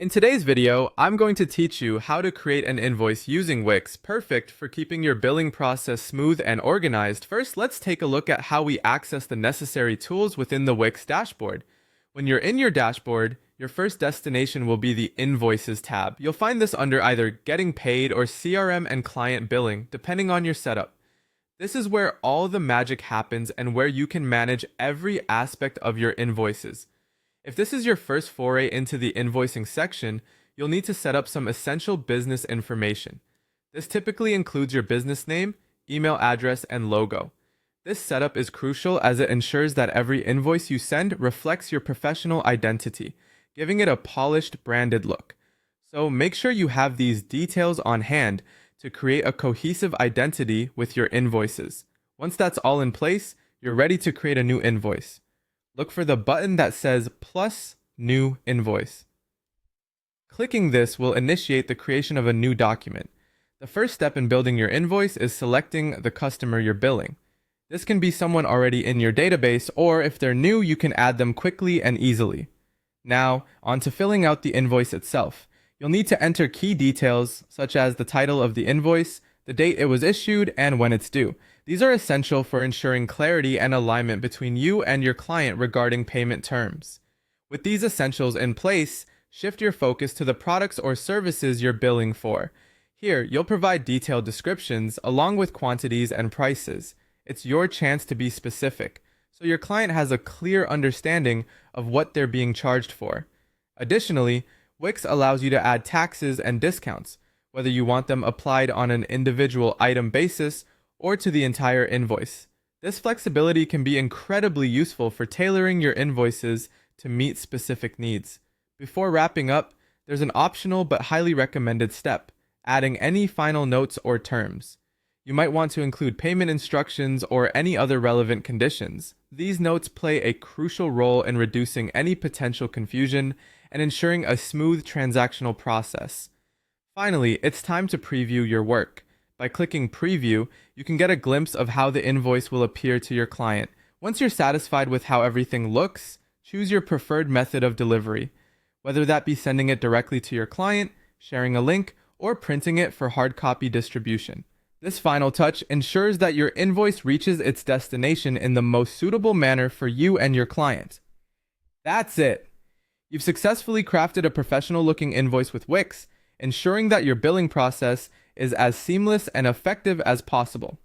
In today's video, I'm going to teach you how to create an invoice using Wix, perfect for keeping your billing process smooth and organized. First, let's take a look at how we access the necessary tools within the Wix dashboard. When you're in your dashboard, your first destination will be the Invoices tab. You'll find this under either Getting Paid or CRM and Client Billing, depending on your setup. This is where all the magic happens and where you can manage every aspect of your invoices. If this is your first foray into the invoicing section, you'll need to set up some essential business information. This typically includes your business name, email address, and logo. This setup is crucial as it ensures that every invoice you send reflects your professional identity, giving it a polished, branded look. So make sure you have these details on hand to create a cohesive identity with your invoices. Once that's all in place, you're ready to create a new invoice. Look for the button that says plus new invoice. Clicking this will initiate the creation of a new document. The first step in building your invoice is selecting the customer you're billing. This can be someone already in your database, or if they're new, you can add them quickly and easily. Now, on to filling out the invoice itself. You'll need to enter key details such as the title of the invoice, the date it was issued, and when it's due. These are essential for ensuring clarity and alignment between you and your client regarding payment terms. With these essentials in place, shift your focus to the products or services you're billing for. Here, you'll provide detailed descriptions along with quantities and prices. It's your chance to be specific, so your client has a clear understanding of what they're being charged for. Additionally, Wix allows you to add taxes and discounts, whether you want them applied on an individual item basis or to the entire invoice. This flexibility can be incredibly useful for tailoring your invoices to meet specific needs. Before wrapping up, there's an optional but highly recommended step, adding any final notes or terms. You might want to include payment instructions or any other relevant conditions. These notes play a crucial role in reducing any potential confusion and ensuring a smooth transactional process. Finally, it's time to preview your work. By clicking Preview, you can get a glimpse of how the invoice will appear to your client. Once you're satisfied with how everything looks, choose your preferred method of delivery, whether that be sending it directly to your client, sharing a link, or printing it for hard copy distribution. This final touch ensures that your invoice reaches its destination in the most suitable manner for you and your client. That's it! You've successfully crafted a professional-looking invoice with Wix, ensuring that your billing process is as seamless and effective as possible.